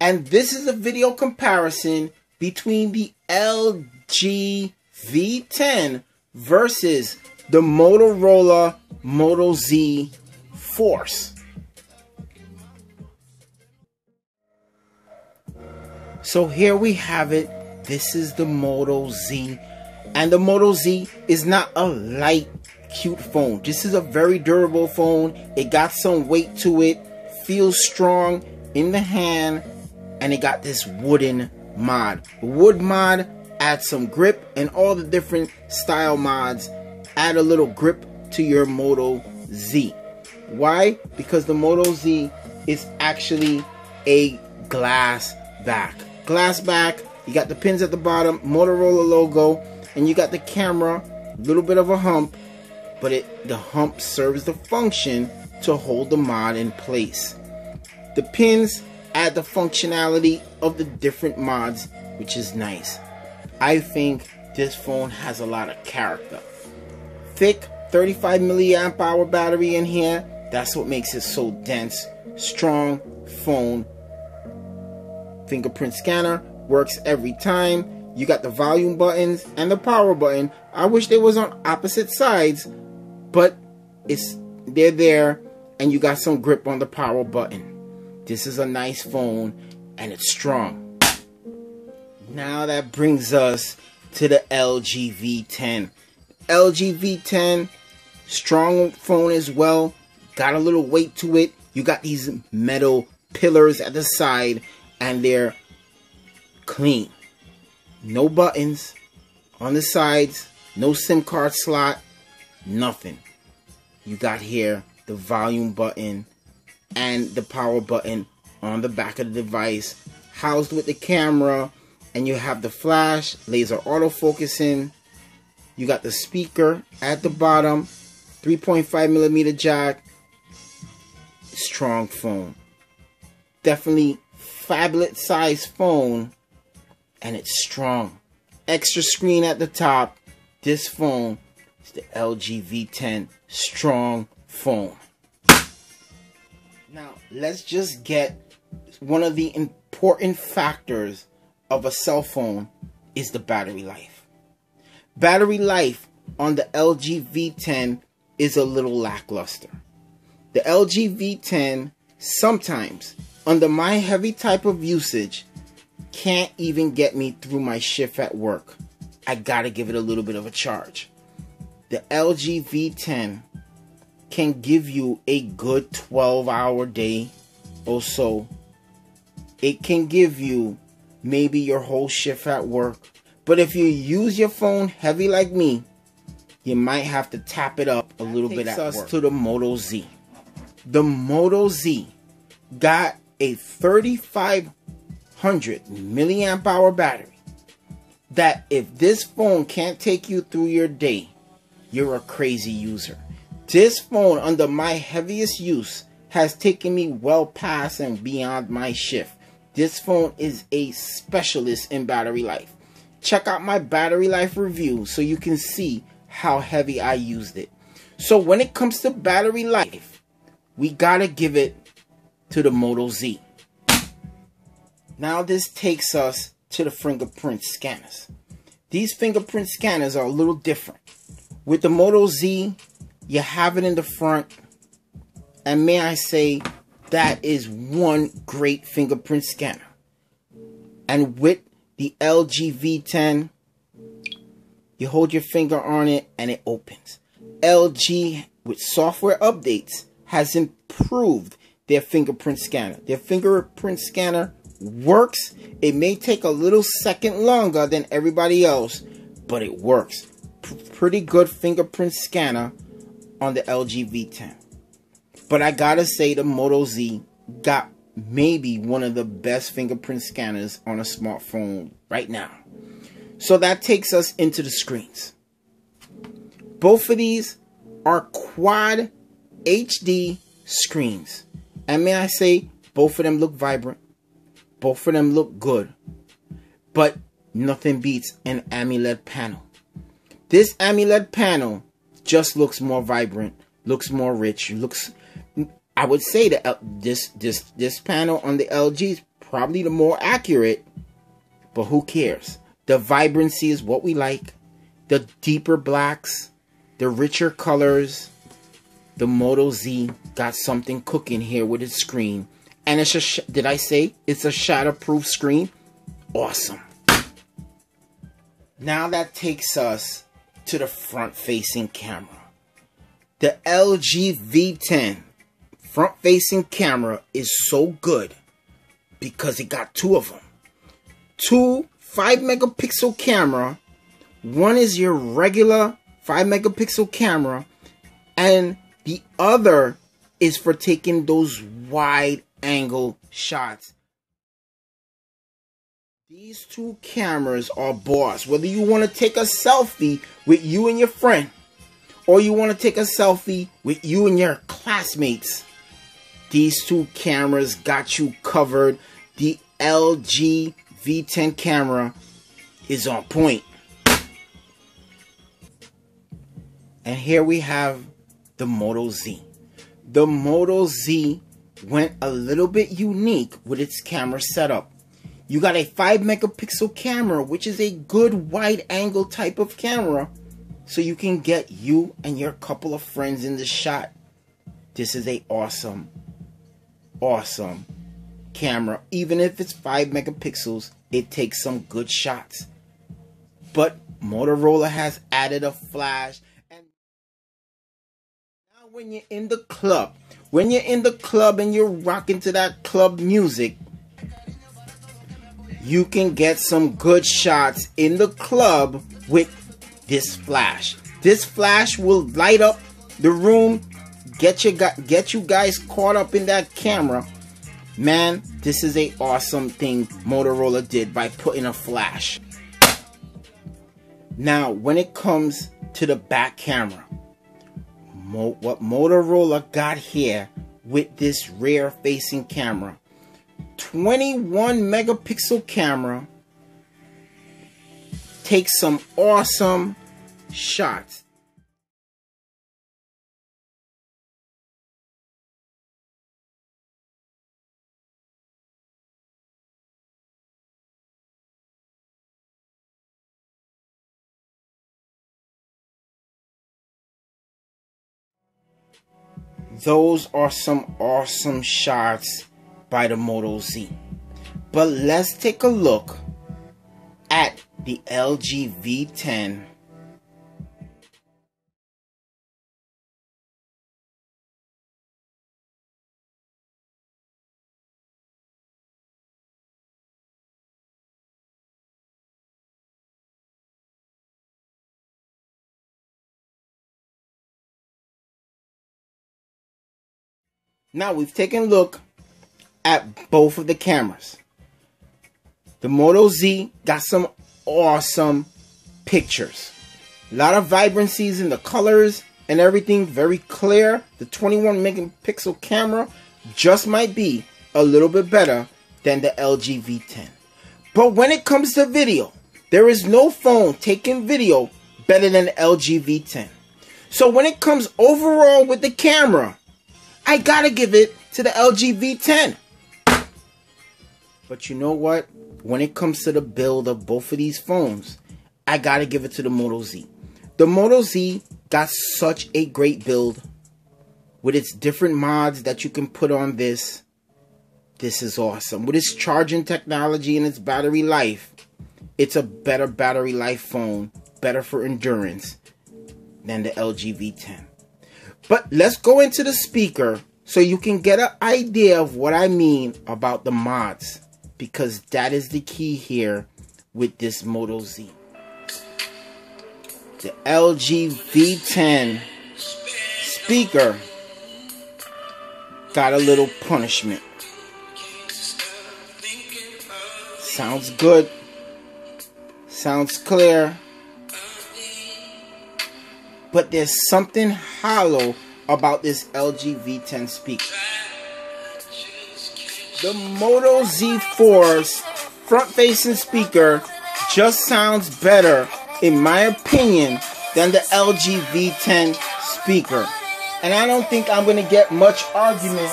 And this is a video comparison between the LG V10 versus the Motorola Moto Z Force. So here we have it. This is the Moto Z. And the Moto Z is not a light, cute phone. This is a very durable phone. It got some weight to it. Feels strong in the hand. And it got this wooden mod. The wood mod adds some grip, and all the different style mods add a little grip to your Moto Z. Why? Because the Moto Z is actually a glass back. Glass back, you got the pins at the bottom, Motorola logo, and you got the camera, a little bit of a hump, but the hump serves the function to hold the mod in place. The pins add the functionality of the different mods, which is nice. I think this phone has a lot of character. Thick 35 milliamp hour battery in here. That's what makes it so dense. Strong phone. Fingerprint scanner works every time. You got the volume buttons and the power button. I wish they was on opposite sides, but they're there, and you got some grip on the power button. This is a nice phone, and it's strong. Now that brings us to the LG V10. LG V10, strong phone as well. Got a little weight to it. You got these metal pillars at the side, and they're clean. No buttons on the sides. No SIM card slot. Nothing. You got here the volume button and the power button on the back of the device, housed with the camera, and you have the flash, laser autofocusing. You got the speaker at the bottom, 3.5mm jack. Strong phone. Definitely phablet size phone, and it's strong. Extra screen at the top. This phone is the LG V10 strong phone. Now, let's just get one of the important factors of a cell phone is the battery life. Battery life on the LG V10 is a little lackluster. The LG V10 sometimes, under my heavy type of usage, can't even get me through my shift at work. I gotta give it a little bit of a charge. The LG V10 can give you a good 12-hour day or so. It can give you maybe your whole shift at work. But if you use your phone heavy like me, you might have to tap it up a little bit at work. That takes us to the Moto Z. The Moto Z got a 3500 milliamp hour battery that if this phone can't take you through your day, you're a crazy user. This phone, under my heaviest use, has taken me well past and beyond my shift. This phone is a specialist in battery life. Check out my battery life review so you can see how heavy I used it. So when it comes to battery life, we gotta give it to the Moto Z. Now this takes us to the fingerprint scanners. These fingerprint scanners are a little different. With the Moto Z, you have it in the front, and may I say, that is one great fingerprint scanner. And with the LG V10, you hold your finger on it and it opens. LG, with software updates, has improved their fingerprint scanner. Their fingerprint scanner works. It may take a little second longer than everybody else, but it works. Pretty good fingerprint scanner on the LG V10. But I gotta say, the Moto Z got maybe one of the best fingerprint scanners on a smartphone right now. So that takes us into the screens. Both of these are quad HD screens. And may I say, both of them look vibrant. Both of them look good. But nothing beats an AMOLED panel. This AMOLED panel just looks more vibrant, looks more rich, I would say that this panel on the LG is probably the more accurate, but who cares? The vibrancy is what we like. The deeper blacks, the richer colors. The Moto Z got something cooking here with its screen. And it's did I say it's a shatterproof screen? Awesome. Now that takes us to the front-facing camera. The LG V10 front-facing camera is so good because it got two of them. Two 5-megapixel camera. One is your regular 5-megapixel camera, and the other is for taking those wide-angle shots. These two cameras are boss. Whether you want to take a selfie with you and your friend, or you want to take a selfie with you and your classmates, these two cameras got you covered. The LG V10 camera is on point. And here we have the Moto Z. The Moto Z went a little bit unique with its camera setup. You got a 5-megapixel camera, which is a good wide angle type of camera, so you can get you and your couple of friends in the shot. This is a awesome camera. Even if it's 5 megapixels, it takes some good shots. But Motorola has added a flash. And now when you're in the club, and you're rocking to that club music, you can get some good shots in the club with this flash. This flash will light up the room, get you guys caught up in that camera. Man, this is a awesome thing Motorola did by putting a flash. Now, when it comes to the back camera, what Motorola got here with this rear facing camera, 21 megapixel camera, takes some awesome shots. Those are some awesome shots by the Moto Z. But let's take a look at the LG V10. Now we've taken a look at both of the cameras. The Moto Z got some awesome pictures. A lot of vibrancies in the colors and everything, very clear. The 21 megapixel camera just might be a little bit better than the LG V10. But when it comes to video, there is no phone taking video better than the LG V10. So when it comes overall with the camera, I gotta give it to the LG V10. But you know what? When it comes to the build of both of these phones, I gotta give it to the Moto Z. The Moto Z got such a great build with its different mods that you can put on this. This is awesome. With its charging technology and its battery life, it's a better battery life phone, better for endurance than the LG V10. But let's go into the speaker so you can get an idea of what I mean about the mods, because that is the key here with this Moto Z. The LG V10 speaker got a little punishment. Sounds good. Sounds clear. But there's something hollow about this LG V10 speaker. The Moto Z4's front-facing speaker just sounds better, in my opinion, than the LG V10 speaker. And I don't think I'm going to get much argument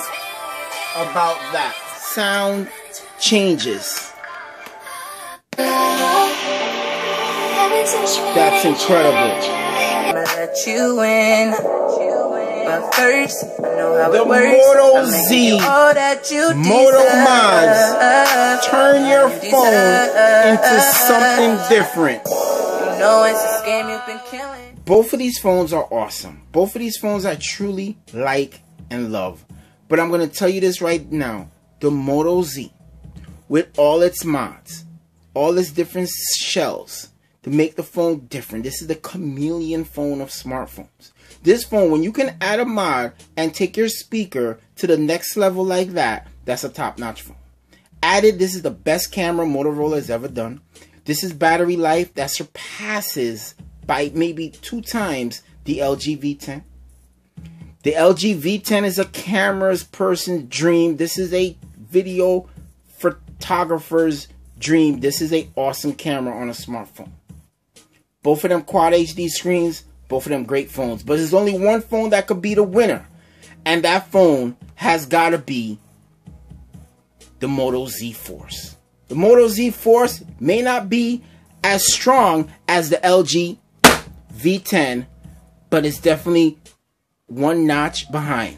about that. Sound changes. That's incredible. I'ma let you in. But first, I know how The it works. Moto I'm making Z, you all that you Moto deserve. Mods, turn your phone into something different. You know it's a scam you've been killing. Both of these phones are awesome. Both of these phones I truly like and love. But I'm going to tell you this right now. The Moto Z, with all its mods, all its different shells to make the phone different. This is the chameleon phone of smartphones. This phone, when you can add a mod and take your speaker to the next level like that, that's a top-notch phone. Added, this is the best camera Motorola has ever done. This is battery life that surpasses by maybe 2 times the LG V10. The LG V10 is a camera's person's dream. This is a video photographer's dream. This is an awesome camera on a smartphone. Both of them quad HD screens, both of them great phones. But there's only one phone that could be the winner. And that phone has got to be the Moto Z Force. The Moto Z Force may not be as strong as the LG V10, but it's definitely one notch behind.